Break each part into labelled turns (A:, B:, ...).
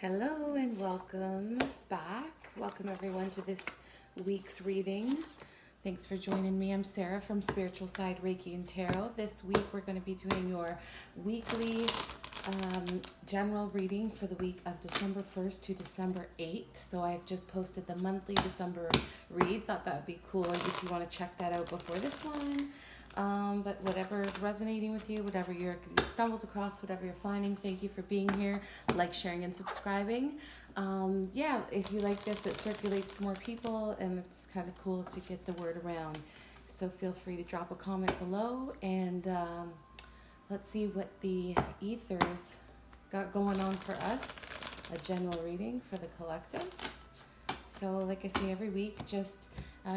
A: Hello and welcome back. Welcome everyone to this week's reading. Thanks for joining me. I'm Sarah from Spiritual Side Reiki and Tarot. This week we're going to be doing your weekly general reading for the week of December 1st to December 8th. So I've just posted the monthly December read. Thought that would be cool if you want to check that out before this one. But whatever is resonating with you, whatever you stumbled across, whatever you're finding, thank you for being here. Like, sharing, and subscribing. Yeah, if you like this, it circulates to more people, and it's kind of cool to get the word around. So feel free to drop a comment below, and let's see what the ethers got going on for us. A general reading for the collective. So like I say every week, just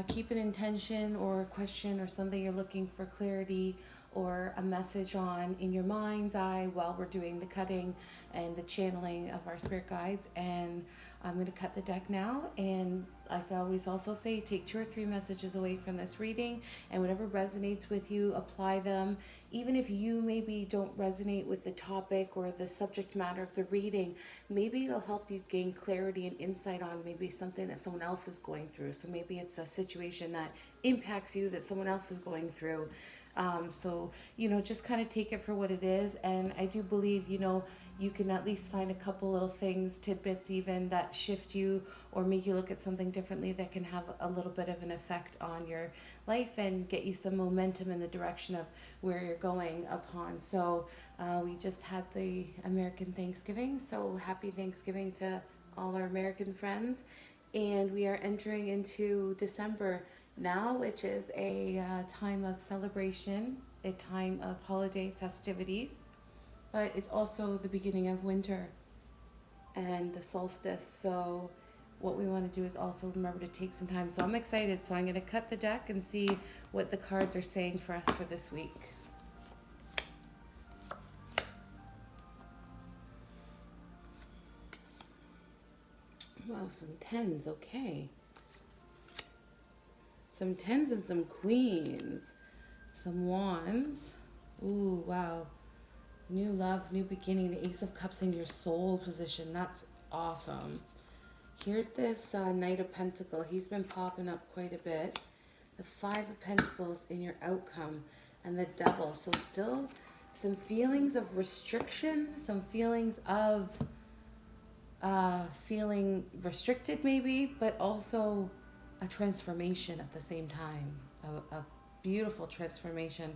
A: keep an intention or a question or something you're looking for clarity or a message on in your mind's eye while we're doing the cutting and the channeling of our spirit guides. And I'm going to cut the deck now, and like I always also say, take 2 or 3 messages away from this reading, and whatever resonates with you, apply them. Even if you maybe don't resonate with the topic or the subject matter of the reading, maybe it'll help you gain clarity and insight on maybe something that someone else is going through. So maybe it's a situation that impacts you that someone else is going through. So, just kind of take it for what it is. And I do believe, you can at least find a couple little things, tidbits even, that shift you or make you look at something differently that can have a little bit of an effect on your life and get you some momentum in the direction of where you're going upon. So we just had the American Thanksgiving. So happy Thanksgiving to all our American friends. And we are entering into December now, which is a time of celebration, a time of holiday festivities, but it's also the beginning of winter and the solstice. So what we want to do is also remember to take some time. So I'm excited. So I'm going to cut the deck and see what the cards are saying for us for this week. Wow, some 10s, okay. Some 10s and some queens. Some wands. Ooh, wow. New love, new beginning. The Ace of Cups in your soul position. That's awesome. Here's this Knight of Pentacles. He's been popping up quite a bit. The 5 of Pentacles in your outcome. And the Devil. So still some feelings of restriction. Some feelings of feeling restricted maybe. But also a transformation at the same time. A beautiful transformation.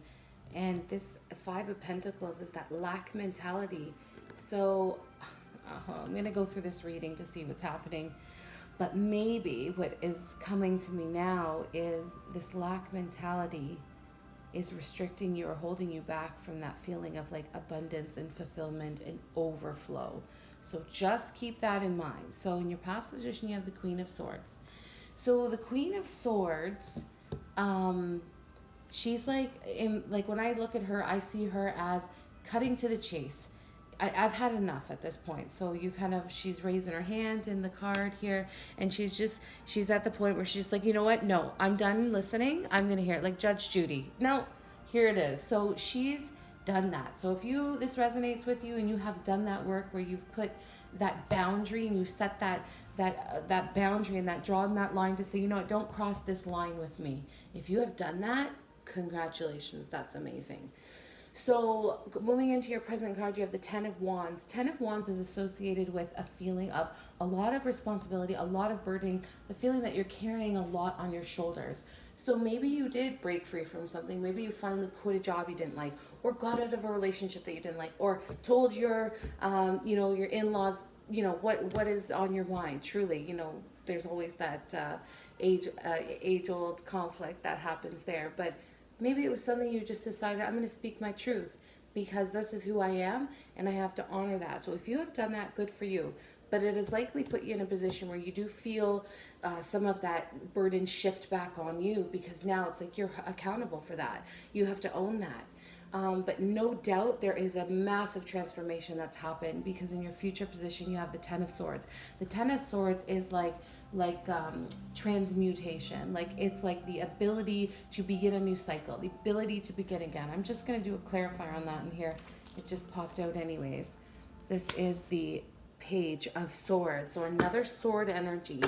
A: And this 5 of Pentacles is that lack mentality. So I'm going to go through this reading to see what's happening. But maybe what is coming to me now is this lack mentality is restricting you or holding you back from that feeling of like abundance and fulfillment and overflow. So just keep that in mind. So in your past position, you have the Queen of Swords. So the Queen of Swords, she's like when I look at her, I see her as cutting to the chase. I've had enough at this point. So she's raising her hand in the card here, and she's at the point where she's like, you know what? No, I'm done listening. I'm going to hear it, like Judge Judy. No, here it is. So she's done that. So if this resonates with you and you have done that work where you've put that boundary and you set that boundary and drawn that line to say, you know what, don't cross this line with me. If you have done that, congratulations, that's amazing. So moving into your present card, you have the 10 of Wands. 10 of Wands is associated with a feeling of a lot of responsibility, a lot of burden, the feeling that you're carrying a lot on your shoulders. So maybe you did break free from something. Maybe you finally quit a job you didn't like, or got out of a relationship that you didn't like, or told your in-laws, what is on your mind. Truly, there's always that age-old conflict that happens there. But maybe it was something you just decided, I'm going to speak my truth because this is who I am and I have to honor that. So if you have done that, good for you. But it has likely put you in a position where you do feel some of that burden shift back on you, because now it's like you're accountable for that. You have to own that. But no doubt there is a massive transformation that's happened, because in your future position you have the 10 of Swords. The 10 of Swords is like transmutation. Like it's like the ability to begin a new cycle, the ability to begin again. I'm just going to do a clarifier on that in here. It just popped out anyways. This is the Page of Swords, or another sword energy.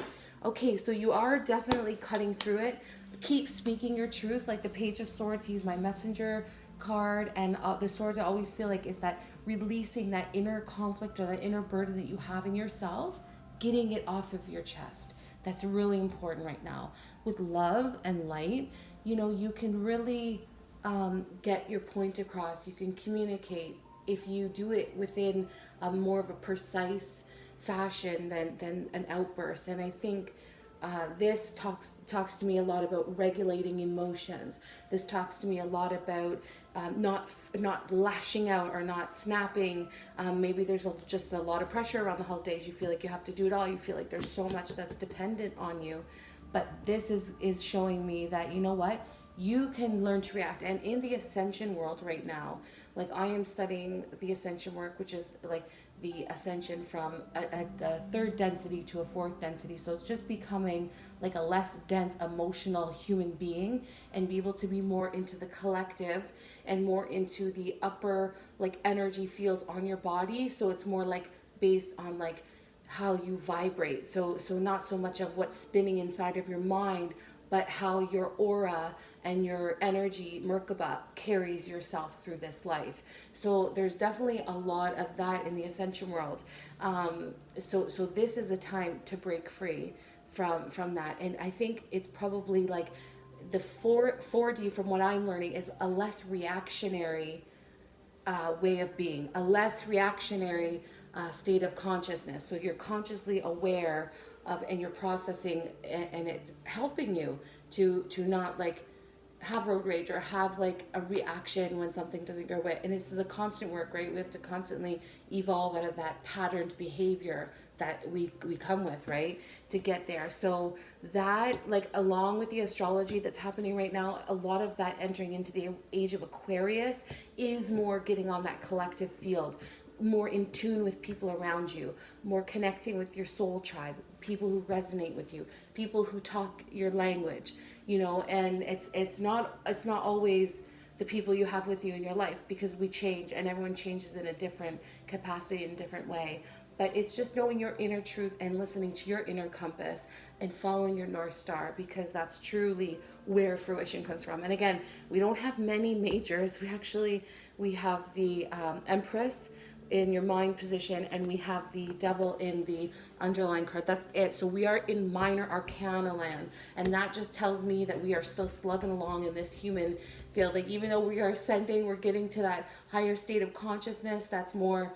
A: Okay, so you are definitely cutting through it. Keep speaking your truth. Like the Page of Swords, he's my messenger card, and the swords I always feel like is that releasing that inner conflict or that inner burden that you have in yourself, getting it off of your chest. That's really important right now. With love and light, you can really get your point across. You can communicate if you do it within more of a precise fashion than an outburst. And I think this talks to me a lot about regulating emotions. This talks to me a lot about not lashing out or not snapping. Maybe there's just a lot of pressure around the holidays. You feel like you have to do it all. You feel like there's so much that's dependent on you. But this is showing me that, you know what? You can learn to react. And in the ascension world right now, like I am studying the ascension work, which is like the ascension from a third density to a fourth density. So it's just becoming like a less dense emotional human being, and be able to be more into the collective and more into the upper like energy fields on your body. So it's more like based on like how you vibrate. So not so much of what's spinning inside of your mind, but how your aura and your energy, Merkaba, carries yourself through this life. So there's definitely a lot of that in the ascension world. So this is a time to break free from that. And I think it's probably like the 4D, from what I'm learning, is a less reactionary way of being, a less reactionary state of consciousness. So you're consciously aware of, and you're processing, and it's helping you to not like have road rage or have like a reaction when something doesn't go away. And this is a constant work, right? We have to constantly evolve out of that patterned behavior that we come with, right, to get there. So that, like, along with the astrology that's happening right now, a lot of that entering into the age of Aquarius is more getting on that collective field, more in tune with people around you, more connecting with your soul tribe, people who resonate with you, people who talk your language, and it's not always the people you have with you in your life, because we change and everyone changes in a different capacity, in a different way. But it's just knowing your inner truth and listening to your inner compass and following your North Star, because that's truly where fruition comes from. And again, we don't have many majors. We have the Empress in your mind position, and we have the Devil in the underlying card. That's it. So we are in minor arcana land, and that just tells me that we are still slugging along in this human field. Like, even though we are ascending, we're getting to that higher state of consciousness that's more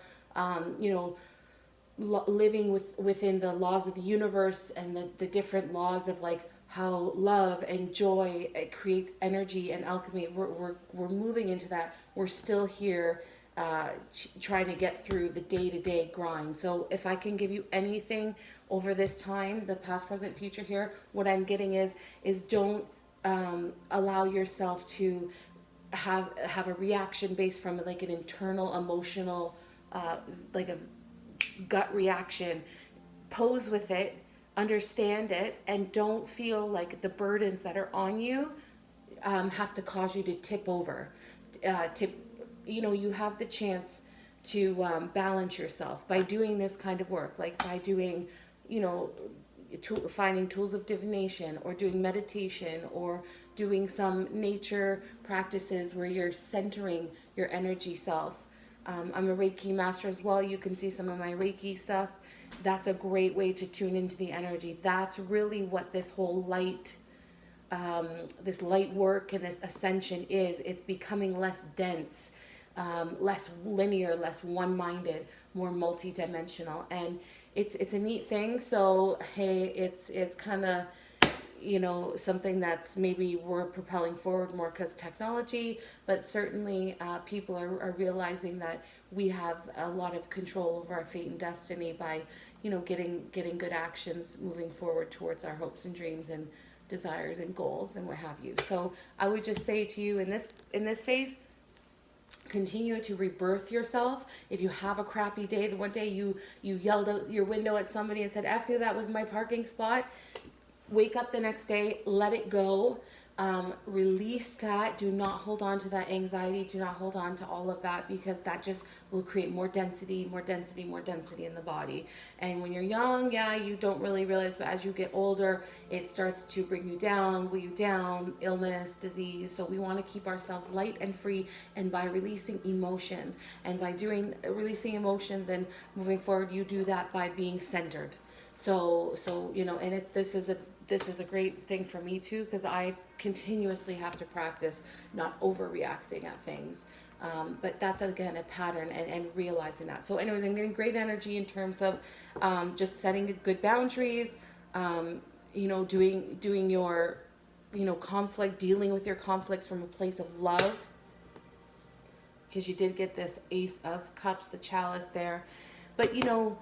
A: living within the laws of the universe, and the different laws of like how love and joy, it creates energy and alchemy. We're moving into that. We're still here trying to get through the day-to-day grind. So if I can give you anything over this time, the past, present, future here, what I'm getting is don't allow yourself to have a reaction based from like an internal emotional like a gut reaction. Pose with it, understand it, and don't feel like the burdens that are on you have to cause you to tip over. You have the chance to balance yourself by doing this kind of work, like by doing, finding tools of divination, or doing meditation, or doing some nature practices where you're centering your energy self. I'm a Reiki master as well. You can see some of my Reiki stuff. That's a great way to tune into the energy. That's really what this whole light work and this ascension is. It's becoming less dense, less linear, less one-minded, more multi-dimensional, and it's a neat thing. So hey, it's kind of something that's maybe we're propelling forward more because technology, but certainly people are realizing that we have a lot of control over our fate and destiny by getting good actions moving forward towards our hopes and dreams and desires and goals and what have you. So I would just say to you, in this phase, continue to rebirth yourself. If you have a crappy day, the one day you yelled out your window at somebody and said, F you, that was my parking spot, wake up the next day, let it go, Release that. Do not hold on to that anxiety. Do not hold on to all of that, because that just will create more density, more density, more density in the body. And when you're young, yeah, you don't really realize, but as you get older, it starts to bring you down, weigh you down, illness, disease. So we want to keep ourselves light and free. And by releasing emotions, and by releasing emotions and moving forward, you do that by being centered. So you know, and this is a great thing for me too, because I continuously have to practice not overreacting at things. But that's again a pattern, and realizing that. So anyways, I'm getting great energy in terms of just setting good boundaries, you know, doing your, you know, conflict, dealing with your conflicts from a place of love, because you did get this Ace of Cups, the chalice there. But you know,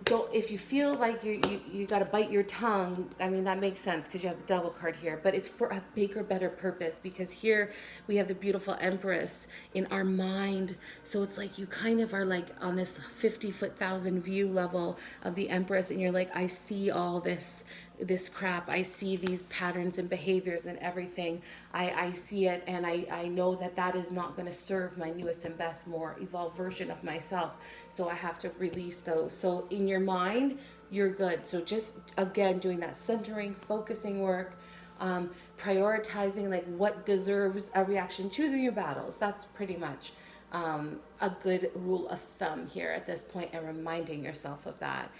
A: don't, if you feel like you got to bite your tongue, I mean, that makes sense because you have the Devil card here, but it's for a bigger, better purpose, because here we have the beautiful Empress in our mind. So it's like you kind of are like on this 50,000 view level of the Empress, and you're like, I see all this crap. I see these patterns and behaviors and everything. I see it, and I know that that is not going to serve my newest and best, more evolved version of myself. So I have to release those. So in your mind, you're good. So just again, doing that centering, focusing work, prioritizing like what deserves a reaction, choosing your battles. That's pretty much a good rule of thumb here at this point, and reminding yourself of that.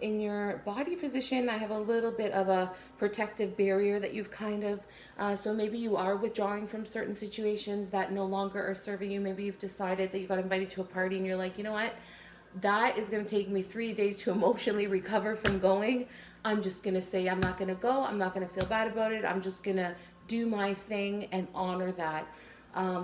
A: In your body position, I have a little bit of a protective barrier that you've kind of, so maybe you are withdrawing from certain situations that no longer are serving you. Maybe you've decided that you got invited to a party and you're like, you know what? That is going to take me 3 days to emotionally recover from going. I'm just going to say I'm not going to go. I'm not going to feel bad about it. I'm just going to do my thing and honor that.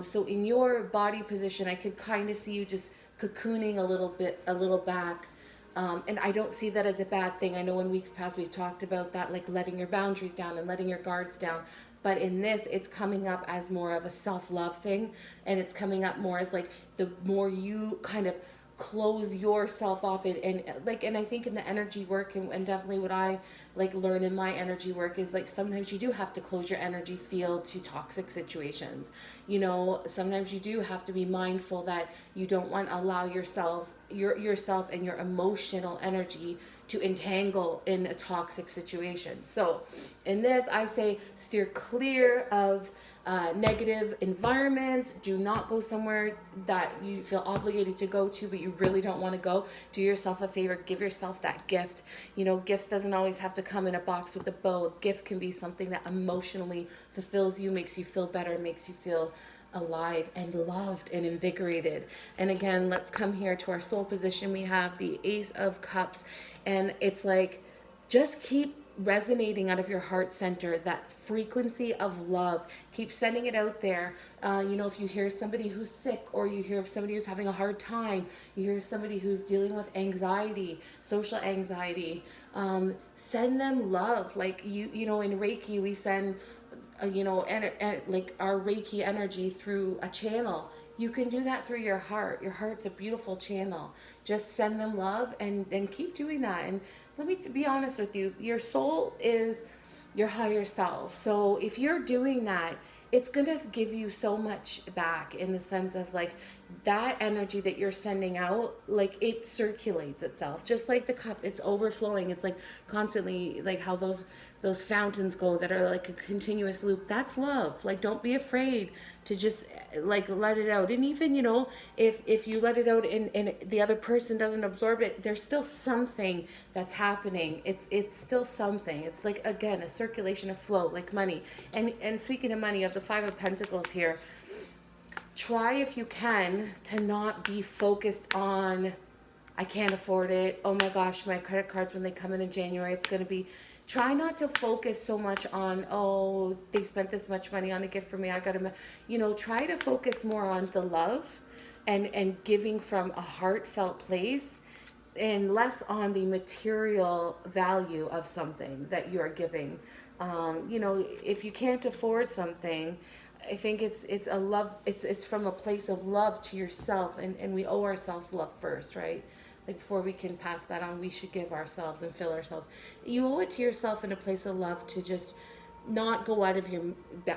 A: So in your body position, I could kind of see you just cocooning a little back. And I don't see that as a bad thing. I know in weeks past we've talked about that, like letting your boundaries down and letting your guards down. But in this, it's coming up as more of a self-love thing. And it's coming up more as like the more you kind of close yourself off, and I think in the energy work, and definitely what I like learn in my energy work is like sometimes you do have to close your energy field to toxic situations. You know, sometimes you do have to be mindful that you don't want to allow yourself and your emotional energy to entangle in a toxic situation. So in this, I say steer clear of negative environments. Do not go somewhere that you feel obligated to go to, but you really don't want to go. Do yourself a favor. Give yourself that gift. You know, gifts doesn't always have to come in a box with a bow. A gift can be something that emotionally fulfills you, makes you feel better, makes you feel alive and loved and invigorated. And again, let's come here to our soul position. We have the Ace of Cups, and it's like, just keep resonating out of your heart center, that frequency of love. Keep sending it out there. You know, if you hear somebody who's sick, or you hear of somebody who's having a hard time, you hear somebody who's dealing with anxiety, social anxiety, send them love. Like you know, in Reiki, we send you know, like our Reiki energy through a channel. You can do that through your heart. Your heart's a beautiful channel. Just send them love, and keep doing that. And let me be honest with you, your soul is your higher self. So if you're doing that, it's going to give you so much back, in the sense of like that energy that you're sending out, like it circulates itself, just like the cup, it's overflowing. It's like constantly, like how those fountains go that are like a continuous loop. That's love. Like, don't be afraid to just like let it out. And even, you know, if you let it out and the other person doesn't absorb it, there's still something that's happening. It's still something. It's like, again, a circulation of flow, like money. And speaking of money, of the Five of Pentacles here, try if you can to not be focused on, I can't afford it, oh my gosh, my credit cards, when they come in January, it's going to be, try not to focus so much on, oh, they spent this much money on a gift for me, I got to, you know, try to focus more on the love and giving from a heartfelt place, and less on the material value of something that you are giving. You know, if you can't afford something, I think it's a love, it's from a place of love to yourself, and we owe ourselves love first, right? Like, before we can pass that on, we should give ourselves and fill ourselves. You owe it to yourself in a place of love to just not go out of your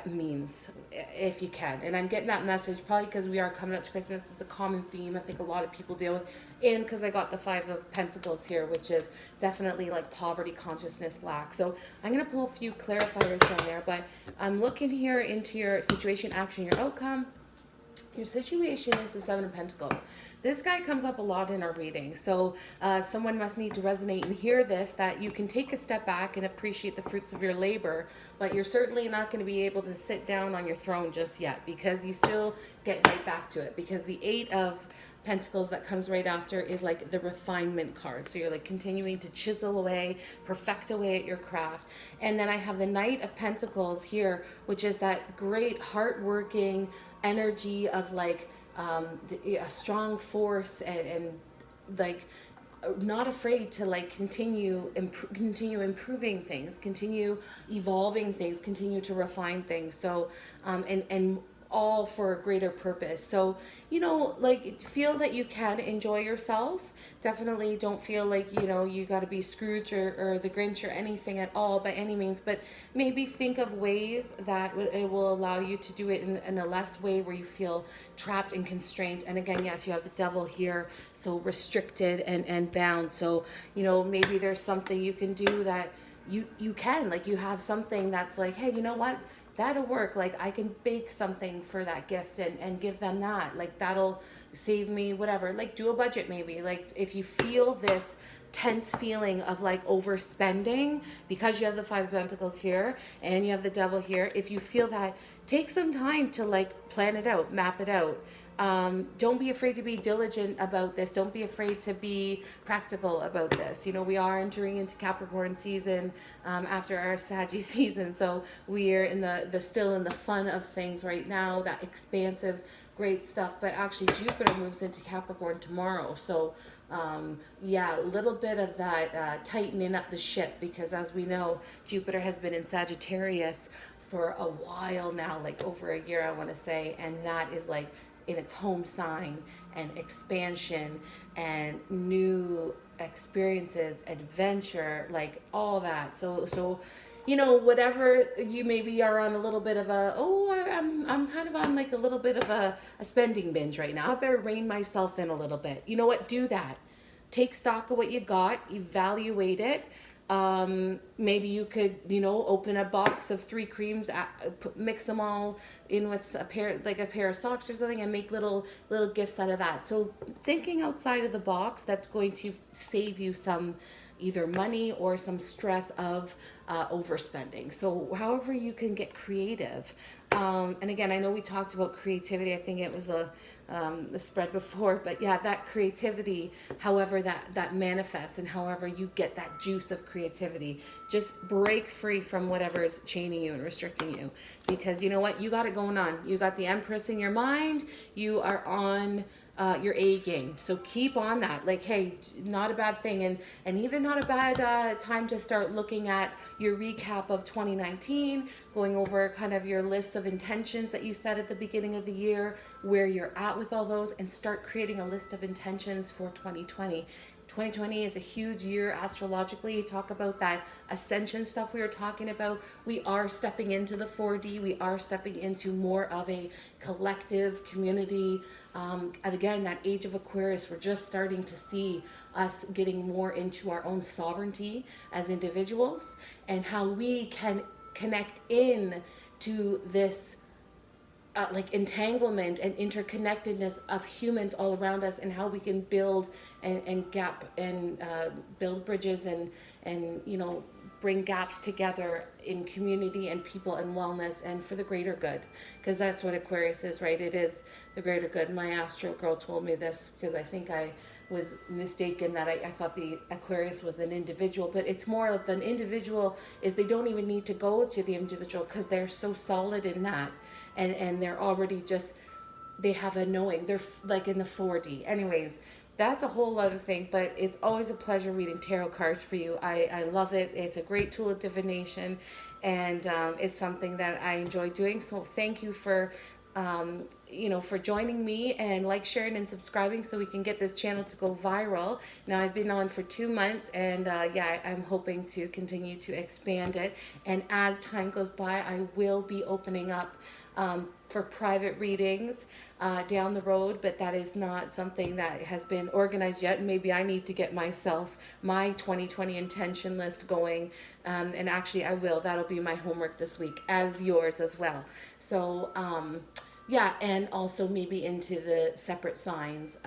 A: means if you can. And I'm getting that message probably because we are coming up to Christmas. It's a common theme I think a lot of people deal with, and because I got the Five of Pentacles here, which is definitely like poverty consciousness, lack. So I'm going to pull a few clarifiers down there, but I'm looking here into your situation, action, your outcome. Your situation is the Seven of Pentacles. This guy comes up a lot in our reading. So someone must need to resonate and hear this, that you can take a step back and appreciate the fruits of your labor, but you're certainly not going to be able to sit down on your throne just yet, because you still get right back to it. Because the Eight of Pentacles that comes right after is like the refinement card. So you're like continuing to chisel away, perfect away at your craft. And then I have the Knight of Pentacles here, which is that great hardworking energy of like a strong force and like not afraid to like continue improving things, continue evolving things, continue to refine things. So and all for a greater purpose. So, you know, like feel that you can enjoy yourself. Definitely don't feel like, you know, you got to be Scrooge or the Grinch or anything at all by any means, but maybe think of ways that it will allow you to do it in a less way where you feel trapped and constrained. And again, yes, you have the Devil here, so restricted and bound. So, you know, maybe there's something you can do that you can, like you have something that's like, hey, you know what? That'll work. Like I can bake something for that gift and give them that. Like that'll save me whatever. Like do a budget maybe. Like if you feel this tense feeling of like overspending because you have the Five of Pentacles here and you have the Devil here, if you feel that, take some time to like plan it out, map it out. Don't be afraid to be diligent about this. Don't be afraid to be practical about this. You know, we are entering into Capricorn season after our Sagittarius season. So we are in the still in the fun of things right now, that expansive, great stuff. But actually Jupiter moves into Capricorn tomorrow. So yeah, a little bit of that tightening up the ship, because as we know, Jupiter has been in Sagittarius for a while now, like over a year, I want to say. And that is like in its home sign and expansion and new experiences, adventure, like all that. So you know, whatever you maybe are on a little bit of a, I'm kind of on like a little bit of a spending binge right now. I better rein myself in a little bit. You know what? Do that. Take stock of what you got, evaluate it. Maybe you could, you know, open a box of 3 creams, mix them all in with a pair of socks or something, and make little gifts out of that. So thinking outside of the box, that's going to save you some either money or some stress of overspending. So however you can get creative. And again, I know we talked about creativity. I think it was the spread before, but yeah, that creativity, however that manifests and however you get that juice of creativity, just break free from whatever is chaining you and restricting you. Because you know what? You got it going on. You got the Empress in your mind. You are on your A game. So keep on that. Like, hey, not a bad thing. And even not a bad time to start looking at your recap of 2019, going over kind of your list of intentions that you set at the beginning of the year, where you're at with all those, and start creating a list of intentions for 2020. 2020 is a huge year astrologically. You talk about that ascension stuff we were talking about. We are stepping into the 4D. We are stepping into more of a collective community. And again, that age of Aquarius, we're just starting to see us getting more into our own sovereignty as individuals and how we can connect in to this like entanglement and interconnectedness of humans all around us, and how we can build and gap and build bridges and you know, bring gaps together in community and people and wellness and for the greater good, because that's what Aquarius is, right? It is the greater good. My astro girl told me this because I think I was mistaken, that I thought the Aquarius was an individual, but it's more of an individual is they don't even need to go to the individual because they're so solid in that, and they're already just, they have a knowing, they're like in the 4D. Anyways, that's a whole other thing, but it's always a pleasure reading tarot cards for you. I love it. It's a great tool of divination, and it's something that I enjoy doing. So thank you for for joining me, and like, sharing, and subscribing so we can get this channel to go viral. Now, I've been on for 2 months, and I'm hoping to continue to expand it. And as time goes by, I will be opening up for private readings down the road, but that is not something that has been organized yet. And maybe I need to get my 2020 intention list going. And actually, I will. That'll be my homework this week, as yours as well. So, and also maybe into the separate signs,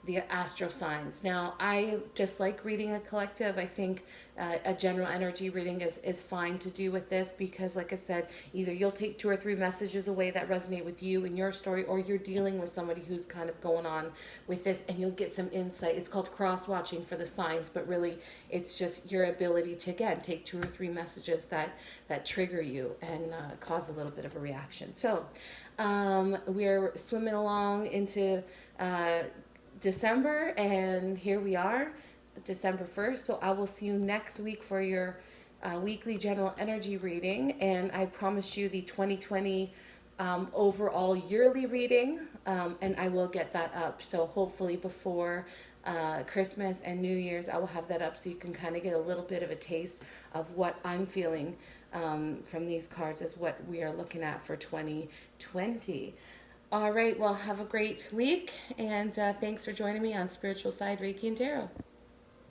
A: the astro signs. Now, I just like reading a collective. I think a general energy reading is fine to do with this, because, like I said, either you'll take 2 or 3 messages away that resonate with you in your story, or you're dealing with somebody who's kind of going on with this, and you'll get some insight. It's called cross-watching for the signs, but really it's just your ability to, again, take 2 or 3 messages that trigger you and cause a little bit of a reaction. So we're swimming along into December, and here we are, December 1st. So I will see you next week for your weekly general energy reading, and I promise you the 2020 overall yearly reading, and I will get that up. So hopefully before Christmas and New Year's, I will have that up so you can kind of get a little bit of a taste of what I'm feeling from these cards as what we are looking at for 2020. All right, well, have a great week, and thanks for joining me on Spiritual Side Reiki and Tarot.